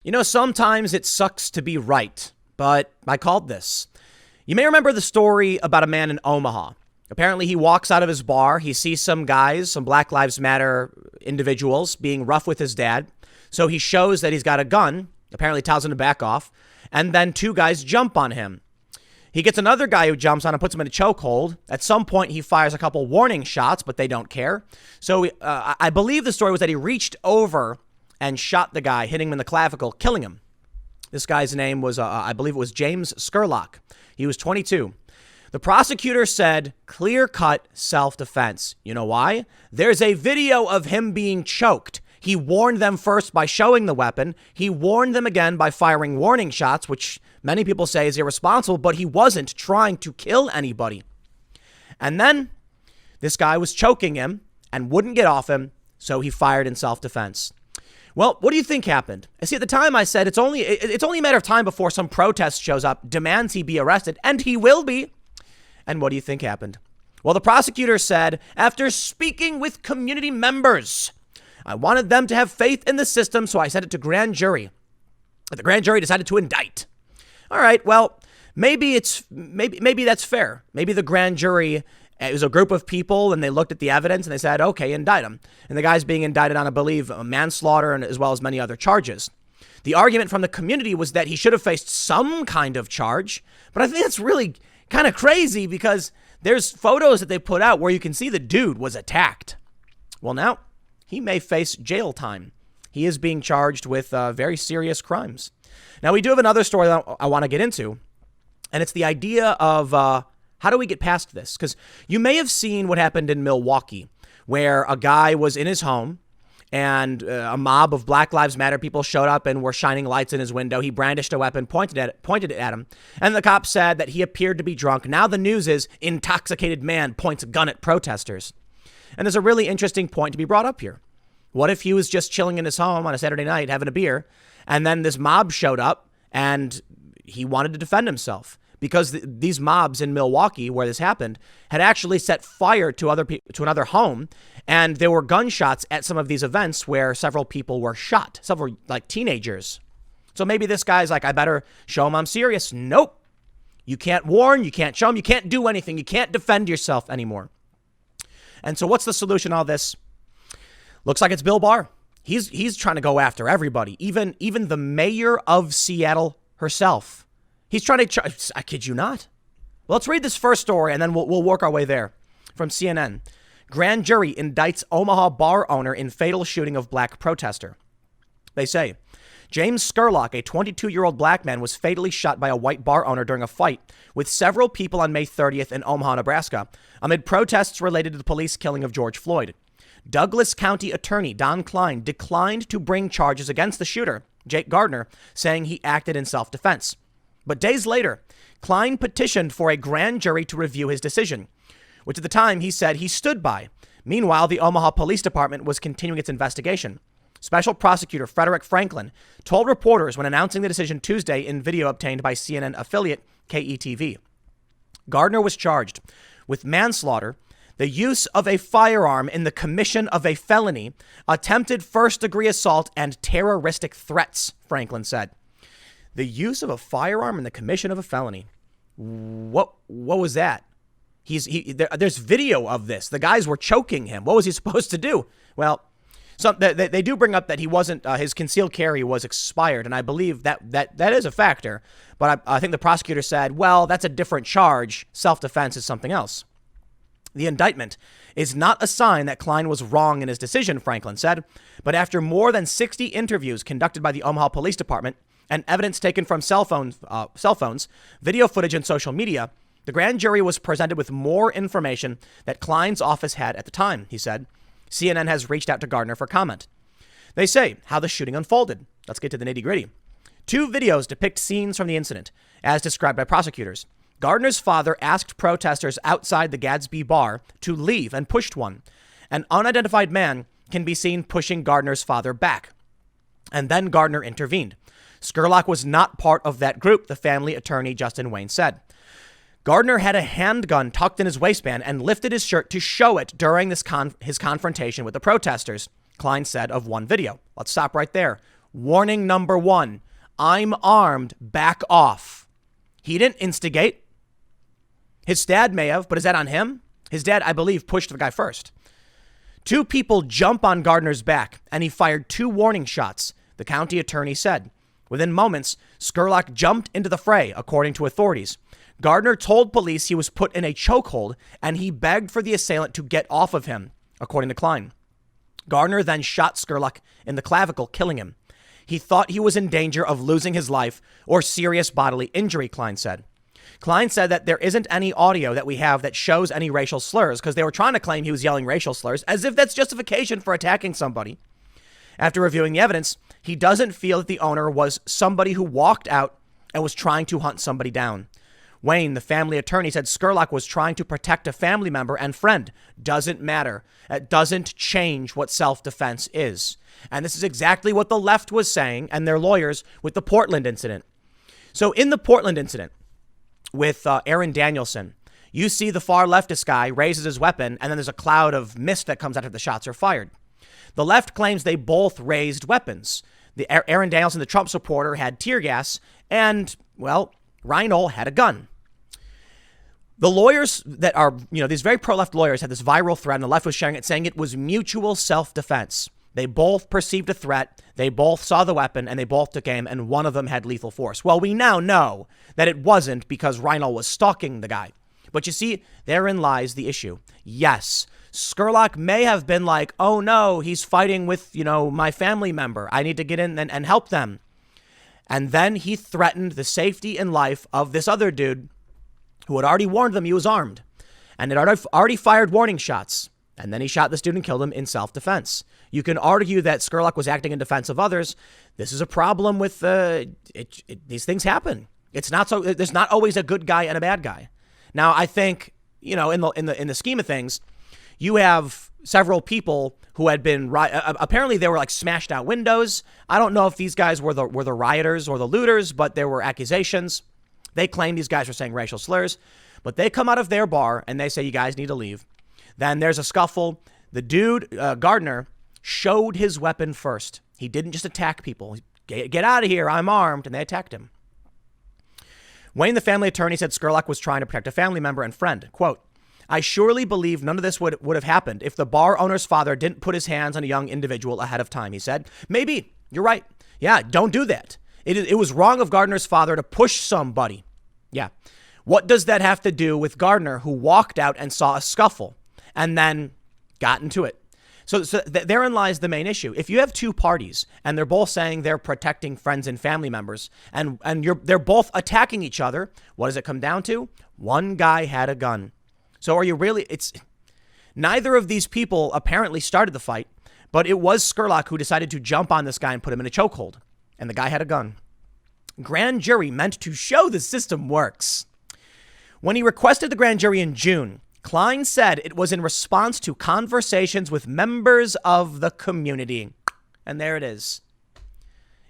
You know, sometimes it sucks to be right, but I called this. You may remember the story about a man in Omaha. Apparently, he walks out of his bar. He sees some guys, some Black Lives Matter individuals being rough with his dad. So he shows that he's got a gun, apparently tells him to back off. And then two guys jump on him. He gets another guy who jumps on and puts him in a chokehold. At some point, he fires a couple warning shots, but they don't care. So I believe the story was that he reached over and shot the guy, hitting him in the clavicle, killing him. This guy's name was, I believe it was James Scurlock. He was 22. The prosecutor said clear-cut self-defense. You know why? There's a video of him being choked. He warned them first by showing the weapon. He warned them again by firing warning shots, which many people say is irresponsible, but he wasn't trying to kill anybody. And then this guy was choking him and wouldn't get off him, so he fired in self-defense. Well, what do you think happened? See, at the time I said it's only a matter of time before some protest shows up, demands he be arrested, and he will be. And what do you think happened? Well, the prosecutor said, after speaking with community members, I wanted them to have faith in the system, so I sent it to grand jury. The grand jury decided to indict. All right, well, maybe that's fair. Maybe the grand jury, it was a group of people and they looked at the evidence and they said, okay, indict him. And the guy's being indicted on, I believe, manslaughter and as well as many other charges. The argument from the community was that he should have faced some kind of charge. But I think that's really kind of crazy because there's photos that they put out where you can see the dude was attacked. Well, now he may face jail time. He is being charged with very serious crimes. Now, we do have another story that I want to get into, and it's the idea of how do we get past this? Because you may have seen what happened in Milwaukee, where a guy was in his home and a mob of Black Lives Matter people showed up and were shining lights in his window. He brandished a weapon, pointed it at him, and the cops said that he appeared to be drunk. Now the news is intoxicated man points a gun at protesters. And there's a really interesting point to be brought up here. What if he was just chilling in his home on a Saturday night having a beer, and then this mob showed up and he wanted to defend himself? Because these mobs in Milwaukee, where this happened, had actually set fire to another home, and there were gunshots at some of these events where several people were shot, several like teenagers. So maybe this guy's like, I better show him I'm serious. Nope. You can't warn, you can't show him, you can't do anything, you can't defend yourself anymore. And so what's the solution to all this? Looks like it's Bill Barr. He's trying to go after everybody, even the mayor of Seattle herself. He's trying to, I kid you not. Well, let's read this first story and then we'll work our way there. From CNN. Grand jury indicts Omaha bar owner in fatal shooting of black protester. They say, James Scurlock, a 22-year-old black man, was fatally shot by a white bar owner during a fight with several people on May 30th in Omaha, Nebraska, amid protests related to the police killing of George Floyd. Douglas County Attorney Don Klein declined to bring charges against the shooter, Jake Gardner, saying he acted in self-defense. But days later, Klein petitioned for a grand jury to review his decision, which at the time he said he stood by. Meanwhile, the Omaha Police Department was continuing its investigation. Special Prosecutor Frederick Franklin told reporters when announcing the decision Tuesday in video obtained by CNN affiliate KETV. Gardner was charged with manslaughter, the use of a firearm in the commission of a felony, attempted first-degree assault, and terroristic threats, Franklin said. The use of a firearm in the commission of a felony. What was that? There's video of this. The guys were choking him. What was he supposed to do? Well, they do bring up that he wasn't, his concealed carry was expired, and I believe that is a factor. But I think the prosecutor said, well, that's a different charge. Self-defense is something else. The indictment is not a sign that Klein was wrong in his decision, Franklin said. But after more than 60 interviews conducted by the Omaha Police Department and evidence taken from cell phones, video footage, and social media, the grand jury was presented with more information that Klein's office had at the time, he said. CNN has reached out to Gardner for comment. They say how the shooting unfolded. Let's get to the nitty-gritty. 2 videos depict scenes from the incident, as described by prosecutors. Gardner's father asked protesters outside the Gadsby bar to leave and pushed one. An unidentified man can be seen pushing Gardner's father back. And then Gardner intervened. Scurlock was not part of that group, the family attorney Justin Wayne said. Gardner had a handgun tucked in his waistband and lifted his shirt to show it during his confrontation with the protesters, Klein said of one video. Let's stop right there. Warning number one, I'm armed, back off. He didn't instigate. His dad may have, but is that on him? His dad, I believe, pushed the guy first. Two people jump on Gardner's back, and he fired 2 warning shots, the county attorney said. Within moments, Scurlock jumped into the fray, according to authorities. Gardner told police he was put in a chokehold, and he begged for the assailant to get off of him, according to Klein. Gardner then shot Scurlock in the clavicle, killing him. He thought he was in danger of losing his life or serious bodily injury, Klein said. Klein said that there isn't any audio that we have that shows any racial slurs because they were trying to claim he was yelling racial slurs as if that's justification for attacking somebody. After reviewing the evidence, he doesn't feel that the owner was somebody who walked out and was trying to hunt somebody down. Wayne, the family attorney, said Scurlock was trying to protect a family member and friend. Doesn't matter. It doesn't change what self-defense is. And this is exactly what the left was saying and their lawyers with the Portland incident. So in the Portland incident with Aaron Danielson, you see the far leftist guy raises his weapon and then there's a cloud of mist that comes after the shots are fired. The left claims they both raised weapons. Aaron Danielson, the Trump supporter, had tear gas and, well, Reinhold had a gun. The lawyers that are, these very pro-left lawyers had this viral thread and the left was sharing it saying it was mutual self-defense. They both perceived a threat, they both saw the weapon, and they both took aim, and one of them had lethal force. Well, we now know that it wasn't because Reinhold was stalking the guy. But you see, therein lies the issue. Yes, Scurlock may have been like, oh no, he's fighting with, my family member. I need to get in and help them. And then he threatened the safety and life of this other dude who had already warned them he was armed and had already fired warning shots. And then he shot this dude and killed him in self-defense. You can argue that Scurlock was acting in defense of others. This is a problem with these things happen. It's not so. There's not always a good guy and a bad guy. Now, I think in the scheme of things, you have several people who had been apparently they were like smashed out windows. I don't know if these guys were the rioters or the looters, but there were accusations. They claim these guys were saying racial slurs, but they come out of their bar and they say you guys need to leave. Then there's a scuffle. The dude, Gardner, showed his weapon first. He didn't just attack people. Get out of here, I'm armed, and they attacked him. Wayne, the family attorney, said Scurlock was trying to protect a family member and friend. Quote, I surely believe none of this would have happened if the bar owner's father didn't put his hands on a young individual ahead of time, he said. Maybe. You're right. Yeah, don't do that. It was wrong of Gardner's father to push somebody. Yeah. What does that have to do with Gardner, who walked out and saw a scuffle and then got into it? So therein lies the main issue. If you have two parties and they're both saying they're protecting friends and family members and they're both attacking each other, what does it come down to? One guy had a gun. So are you really, neither of these people apparently started the fight, but it was Scurlock who decided to jump on this guy and put him in a chokehold. And the guy had a gun. Grand jury meant to show the system works. When he requested the grand jury in June, Klein said it was in response to conversations with members of the community. And there it is.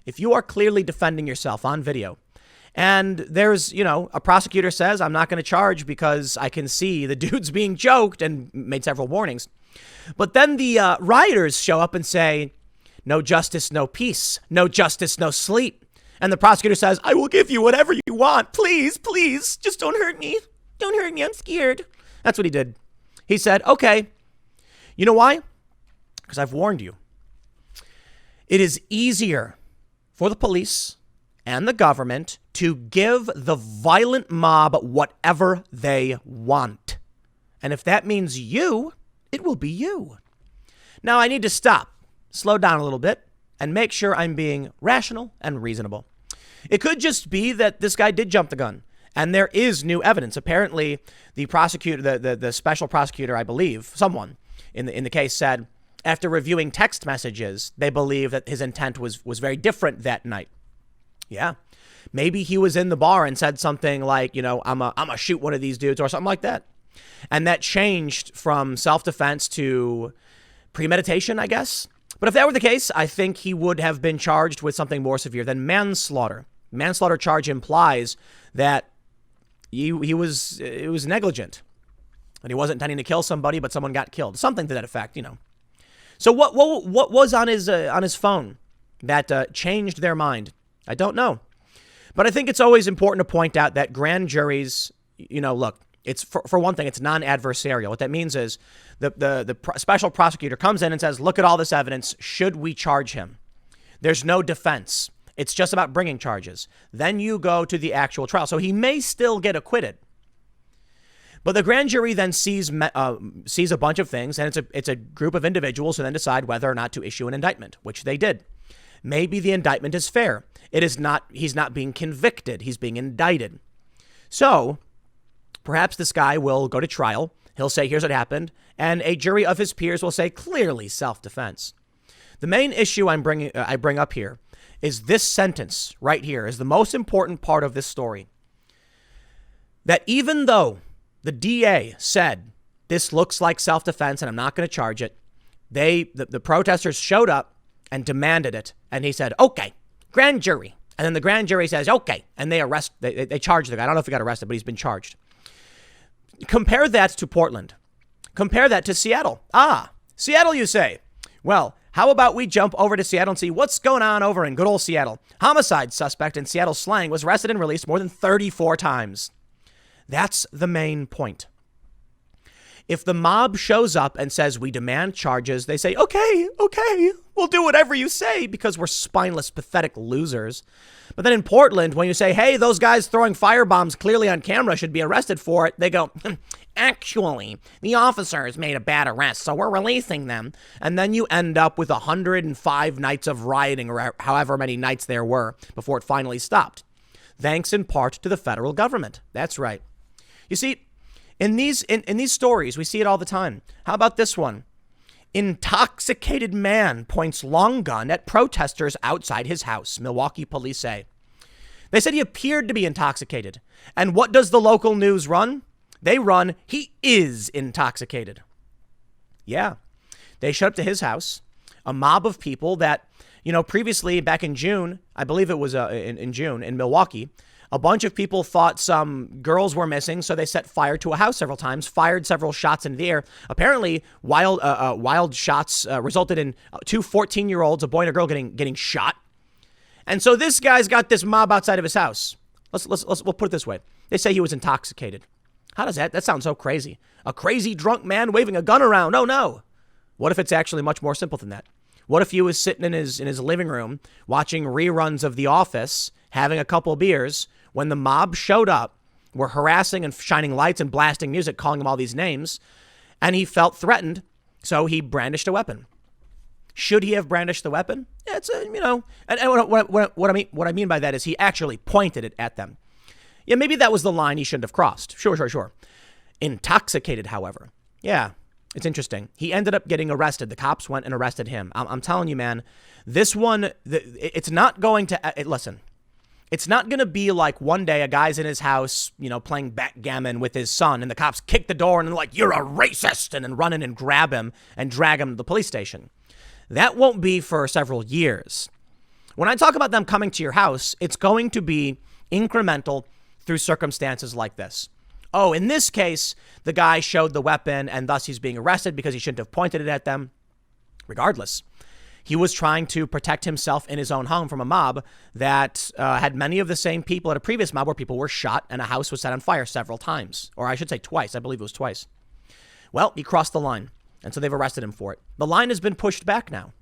If you are clearly defending yourself on video, and there's, a prosecutor says, I'm not going to charge because I can see the dude's being choked and made several warnings. But then the rioters show up and say, no justice, no peace. No justice, no sleep. And the prosecutor says, I will give you whatever you want. Please, please, just don't hurt me. Don't hurt me. I'm scared. That's what he did. He said, okay, you know why? Because I've warned you. It is easier for the police and the government to give the violent mob whatever they want. And if that means you, it will be you. Now I need to stop, slow down a little bit, and make sure I'm being rational and reasonable. It could just be that this guy did jump the gun. And there is new evidence. Apparently, the prosecutor, the special prosecutor, I believe, someone in the case said, after reviewing text messages, they believe that his intent was very different that night. Yeah, maybe he was in the bar and said something like, I'm gonna shoot one of these dudes or something like that, and that changed from self-defense to premeditation, I guess. But if that were the case, I think he would have been charged with something more severe than manslaughter. Manslaughter charge implies that it was negligent, and he wasn't intending to kill somebody, but someone got killed, something to that effect, So what was on his phone that changed their mind? I don't know. But I think it's always important to point out that grand juries, look, it's for one thing, it's non-adversarial. What that means is the special prosecutor comes in and says, look at all this evidence. Should we charge him? There's no defense. It's just about bringing charges. Then you go to the actual trial. So he may still get acquitted. But the grand jury then sees a bunch of things, and it's a group of individuals who then decide whether or not to issue an indictment, which they did. Maybe the indictment is fair. It is not. He's not being convicted. He's being indicted. So perhaps this guy will go to trial. He'll say, here's what happened. And a jury of his peers will say, clearly self-defense. The main issue I bring up here is this sentence right here is the most important part of this story. That even though the DA said, this looks like self-defense and I'm not going to charge it, the protesters showed up and demanded it. And he said, okay, grand jury. And then the grand jury says, okay. And they charge the guy. I don't know if he got arrested, but he's been charged. Compare that to Portland. Compare that to Seattle. Seattle, you say. Well, how about we jump over to Seattle and see what's going on over in good old Seattle? Homicide suspect in Seattle slang was arrested and released more than 34 times. That's the main point. If the mob shows up and says, we demand charges, they say, okay, we'll do whatever you say because we're spineless, pathetic losers. But then in Portland, when you say, hey, those guys throwing firebombs clearly on camera should be arrested for it, they go, actually, the officers made a bad arrest, so we're releasing them. And then you end up with 105 nights of rioting, or however many nights there were before it finally stopped. Thanks in part to the federal government. That's right. You see, in these stories, we see it all the time. How about this one? Intoxicated man points long gun at protesters outside his house, Milwaukee police say. They said he appeared to be intoxicated. And what does the local news run? They run, he is intoxicated. Yeah, they showed up to his house, a mob of people that, previously back in June, I believe it was in June in Milwaukee, a bunch of people thought some girls were missing, so they set fire to a house several times, fired several shots into the air. Apparently, wild shots resulted in two 14-year-olds, a boy and a girl, getting shot. And so this guy's got this mob outside of his house. We'll put it this way. They say he was intoxicated. How does that sounds so crazy? A crazy drunk man waving a gun around. Oh, no. What if it's actually much more simple than that? What if he was sitting in his living room watching reruns of The Office, having a couple of beers, when the mob showed up, were harassing and shining lights and blasting music, calling him all these names, and he felt threatened, so he brandished a weapon. Should he have brandished the weapon? It's and what I mean by that is he actually pointed it at them. Yeah, maybe that was the line he shouldn't have crossed. Sure. Intoxicated, however. Yeah, it's interesting. He ended up getting arrested. The cops went and arrested him. I'm telling you, man, this one, it's not going to, listen, it's not going to be like one day a guy's in his house, playing backgammon with his son, and the cops kick the door and they're like, you're a racist, and then run in and grab him and drag him to the police station. That won't be for several years. When I talk about them coming to your house, it's going to be incremental through circumstances like this. Oh, in this case, the guy showed the weapon and thus he's being arrested because he shouldn't have pointed it at them. Regardless, he was trying to protect himself in his own home from a mob that had many of the same people at a previous mob where people were shot and a house was set on fire several times. Or I should say twice. I believe it was twice. Well, he crossed the line, and so they've arrested him for it. The line has been pushed back now.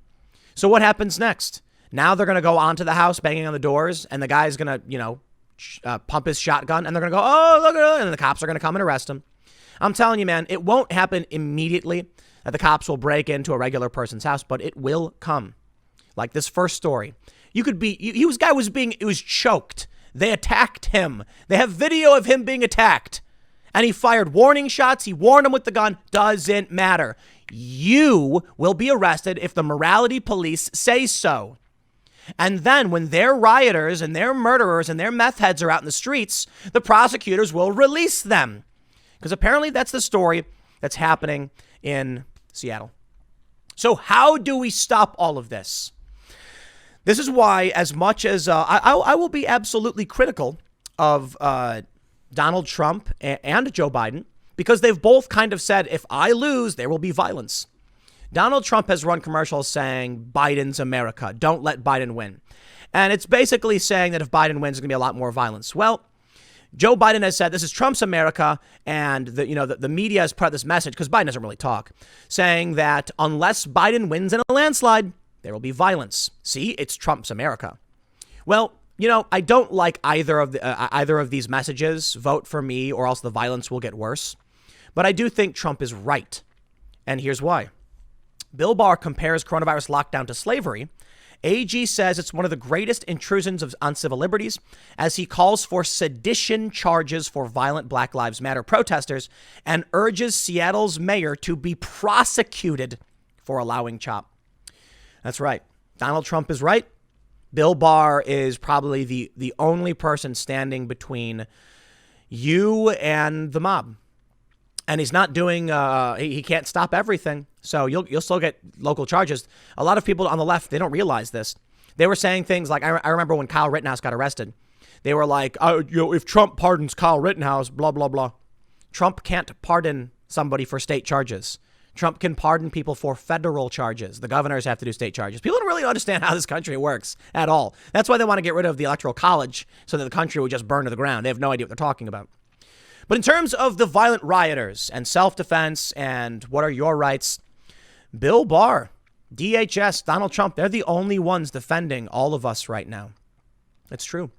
So what happens next? Now they're going to go onto the house, banging on the doors, and the guy's going to, pump his shotgun, and they're going to go, oh, look at it, and the cops are going to come and arrest him. I'm telling you, man, it won't happen immediately that the cops will break into a regular person's house, but it will come. Like this first story. It was choked. They attacked him. They have video of him being attacked. And he fired warning shots. He warned him with the gun. Doesn't matter. You will be arrested if the morality police say so. And then when their rioters and their murderers and their meth heads are out in the streets, the prosecutors will release them. Because apparently that's the story that's happening in Seattle. So how do we stop all of this? This is why, as much as I will be absolutely critical of Donald Trump and Joe Biden, because they've both kind of said, if I lose, there will be violence. Donald Trump has run commercials saying Biden's America. Don't let Biden win. And it's basically saying that if Biden wins, there's going to be a lot more violence. Well, Joe Biden has said this is Trump's America, and the media has put out this message, because Biden doesn't really talk, saying that unless Biden wins in a landslide, there will be violence. See, it's Trump's America. Well, I don't like either of these messages. Vote for me, or else the violence will get worse. But I do think Trump is right, and here's why. Bill Barr compares coronavirus lockdown to slavery. AG says it's one of the greatest intrusions on civil liberties, as he calls for sedition charges for violent Black Lives Matter protesters and urges Seattle's mayor to be prosecuted for allowing CHOP. That's right. Donald Trump is right. Bill Barr is probably the only person standing between you and the mob. And he's not doing, he can't stop everything. So you'll still get local charges. A lot of people on the left, they don't realize this. They were saying things like, I remember when Kyle Rittenhouse got arrested. They were like, if Trump pardons Kyle Rittenhouse, blah, blah, blah. Trump can't pardon somebody for state charges. Trump can pardon people for federal charges. The governors have to do state charges. People don't really understand how this country works at all. That's why they want to get rid of the Electoral College, so that the country would just burn to the ground. They have no idea what they're talking about. But in terms of the violent rioters and self-defense and what are your rights, Bill Barr, DHS, Donald Trump, they're the only ones defending all of us right now. It's true.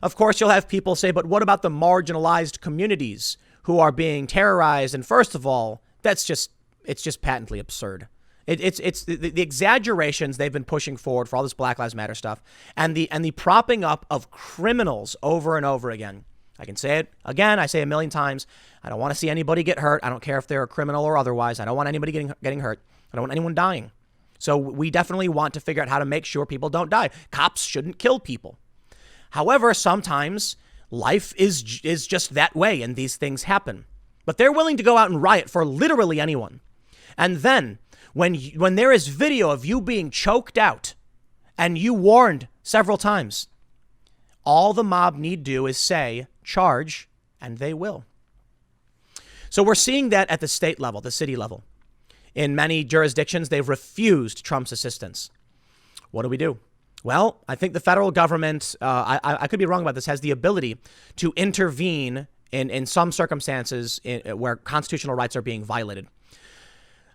Of course, you'll have people say, but what about the marginalized communities who are being terrorized? And first of all, it's just patently absurd. It's the exaggerations they've been pushing forward for all this Black Lives Matter stuff, and the propping up of criminals over and over again. I can say it again. I say it a million times. I don't want to see anybody get hurt. I don't care if they're a criminal or otherwise. I don't want anybody getting hurt. I don't want anyone dying. So we definitely want to figure out how to make sure people don't die. Cops shouldn't kill people. However, sometimes life is just that way, and these things happen. But they're willing to go out and riot for literally anyone. And then when there is video of you being choked out and you warned several times, all the mob need do is say, charge, and they will. So we're seeing that at the state level, the city level. In many jurisdictions, they've refused Trump's assistance. What do we do? Well, I think the federal government, I could be wrong about this, has the ability to intervene in some circumstances where constitutional rights are being violated.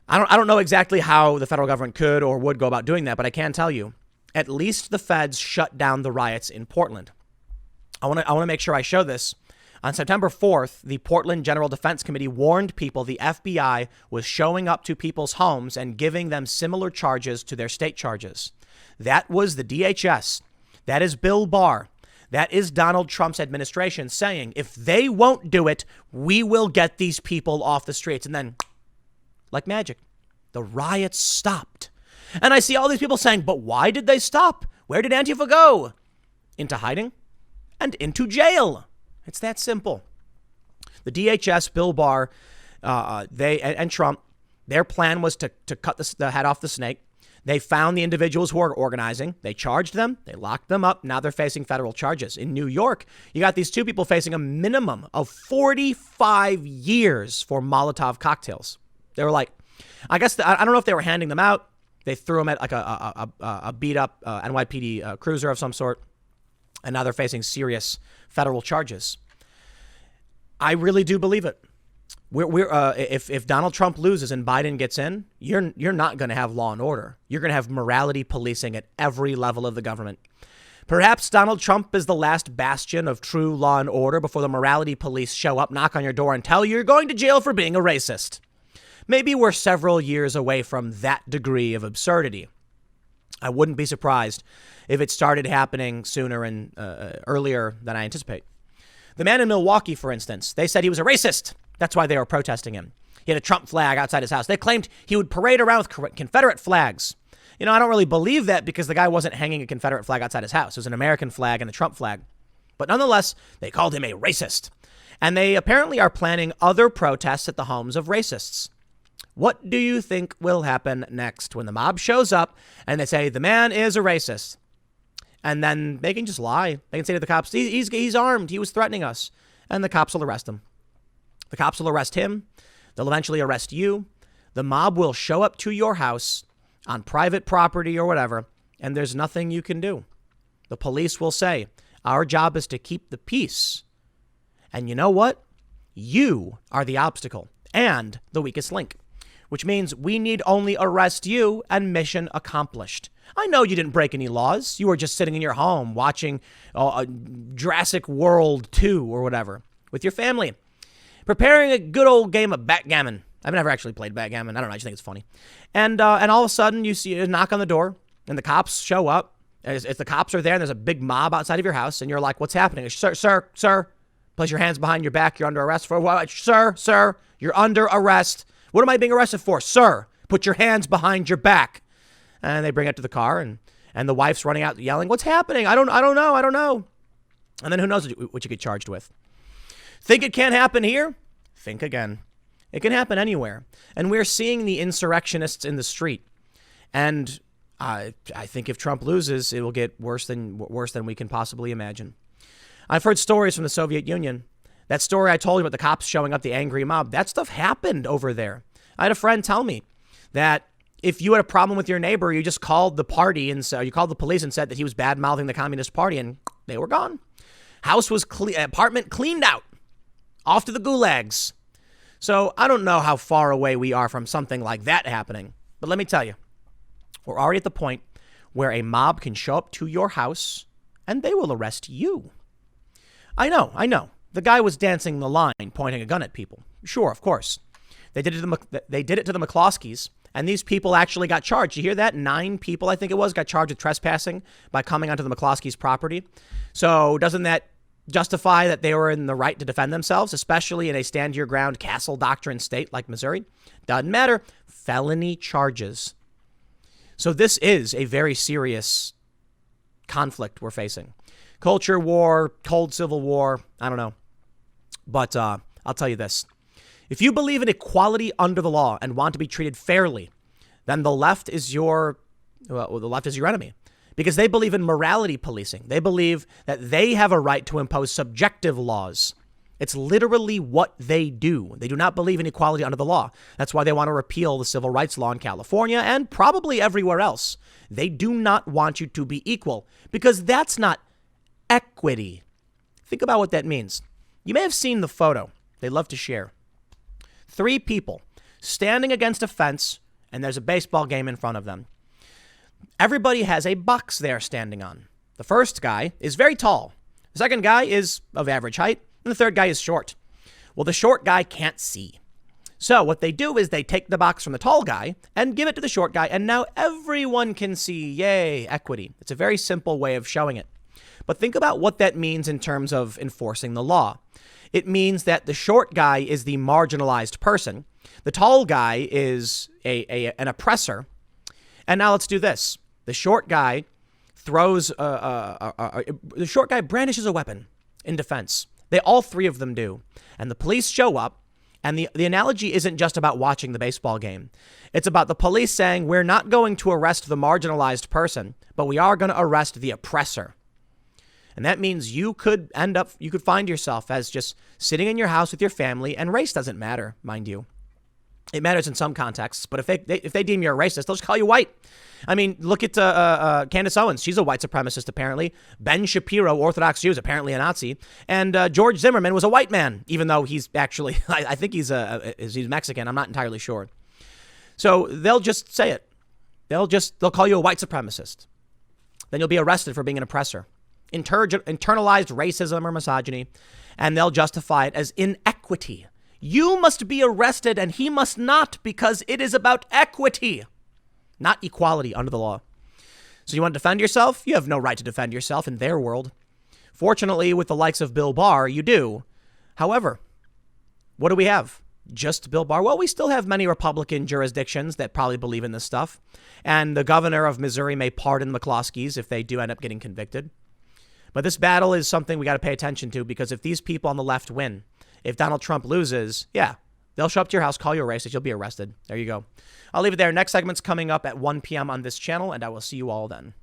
I don't know exactly how the federal government could or would go about doing that, but I can tell you, at least the feds shut down the riots in Portland. I want to make sure I show this. On September 4th, the Portland General Defense Committee warned people the FBI was showing up to people's homes and giving them similar charges to their state charges. That was the DHS. That is Bill Barr. That is Donald Trump's administration saying, if they won't do it, we will get these people off the streets. And then, like magic, the riots stopped. And I see all these people saying, but why did they stop? Where did Antifa go? Into hiding and into jail. It's that simple. The DHS, Bill Barr, and Trump, their plan was to cut the head off the snake. They found the individuals who were organizing. They charged them. They locked them up. Now they're facing federal charges. In New York, you got these two people facing a minimum of 45 years for Molotov cocktails. They were like, I guess, I don't know if they were handing them out. They threw them at like a beat up NYPD cruiser of some sort. And now they're facing serious federal charges. I really do believe it. If Donald Trump loses and Biden gets in, you're not going to have law and order. You're going to have morality policing at every level of the government. Perhaps Donald Trump is the last bastion of true law and order before the morality police show up, knock on your door, and tell you you're going to jail for being a racist. Maybe we're several years away from that degree of absurdity. I wouldn't be surprised if it started happening sooner and earlier than I anticipate. The man in Milwaukee, for instance, they said he was a racist. That's why they were protesting him. He had a Trump flag outside his house. They claimed he would parade around with Confederate flags. You know, I don't really believe that because the guy wasn't hanging a Confederate flag outside his house. It was an American flag and a Trump flag. But nonetheless, they called him a racist. And they apparently are planning other protests at the homes of racists. What do you think will happen next when the mob shows up and they say the man is a racist? And then they can just lie. They can say to the cops, he's armed. He was threatening us. And the cops will arrest him. The cops will arrest him. They'll eventually arrest you. The mob will show up to your house on private property or whatever, and there's nothing you can do. The police will say, our job is to keep the peace. And you know what? You are the obstacle and the weakest link, which means we need only arrest you and mission accomplished. I know you didn't break any laws. You were just sitting in your home watching Jurassic World 2 or whatever with your family, preparing a good old game of backgammon. I've never actually played backgammon. I don't know. I just think it's funny. And all of a sudden you see a knock on the door and the cops show up. If the cops are there and there's a big mob outside of your house and you're like, what's happening? Sir, place your hands behind your back. You're under arrest for what? Sir, you're under arrest. What am I being arrested for? Sir, put your hands behind your back. And they bring it to the car and the wife's running out yelling, what's happening? I don't know. And then who knows what you get charged with. Think it can't happen here? Think again. It can happen anywhere. And we're seeing the insurrectionists in the street. And I think if Trump loses, it will get worse than we can possibly imagine. I've heard stories from the Soviet Union. That story I told you about the cops showing up, the angry mob, that stuff happened over there. I had a friend tell me that if you had a problem with your neighbor, you just called the party and you called the police and said that he was bad-mouthing the Communist Party, and they were gone. House was apartment cleaned out, off to the gulags. So I don't know how far away we are from something like that happening, but let me tell you, we're already at the point where a mob can show up to your house and they will arrest you. I know. The guy was dancing the line, pointing a gun at people. Sure, of course. They did it to the McCloskeys, and these people actually got charged. You hear that? 9 people, I think it was, got charged with trespassing by coming onto the McCloskeys' property. So doesn't that justify that they were in the right to defend themselves, especially in a stand-your-ground castle doctrine state like Missouri? Doesn't matter. Felony charges. So this is a very serious conflict we're facing. Culture war, cold civil war, I don't know. But I'll tell you this. If you believe in equality under the law and want to be treated fairly, then the left is your enemy, because they believe in morality policing. They believe that they have a right to impose subjective laws. It's literally what they do. They do not believe in equality under the law. That's why they want to repeal the civil rights law in California and probably everywhere else. They do not want you to be equal, because that's not equity. Think about what that means. You may have seen the photo they love to share. 3 people standing against a fence, and there's a baseball game in front of them. Everybody has a box they're standing on. The first guy is very tall. The second guy is of average height, and the third guy is short. Well, the short guy can't see. So what they do is they take the box from the tall guy and give it to the short guy, and now everyone can see. Yay, equity. It's a very simple way of showing it. But think about what that means in terms of enforcing the law. It means that the short guy is the marginalized person. The tall guy is an oppressor. And now let's do this. The short guy brandishes a weapon in defense. All 3 of them do. And the police show up. And the analogy isn't just about watching the baseball game. It's about the police saying, we're not going to arrest the marginalized person, but we are going to arrest the oppressor. And that means you could find yourself as just sitting in your house with your family, and race doesn't matter, mind you. It matters in some contexts, but if they deem you a racist, they'll just call you white. I mean, look at Candace Owens. She's a white supremacist, apparently. Ben Shapiro, Orthodox Jew, is apparently a Nazi. And George Zimmerman was a white man, even though he's actually, I think he's Mexican. I'm not entirely sure. So they'll just say it. They'll call you a white supremacist. Then you'll be arrested for being an oppressor. Internalized racism or misogyny, and they'll justify it as inequity. You must be arrested and he must not, because it is about equity, not equality under the law. So you want to defend yourself? You have no right to defend yourself in their world. Fortunately, with the likes of Bill Barr, you do. However, what do we have? Just Bill Barr? Well, we still have many Republican jurisdictions that probably believe in this stuff. And the governor of Missouri may pardon McCloskeys if they do end up getting convicted. But this battle is something we got to pay attention to, because if these people on the left win, if Donald Trump loses, yeah, they'll show up to your house, call you a racist, you'll be arrested. There you go. I'll leave it there. Next segment's coming up at 1 p.m. on this channel, and I will see you all then.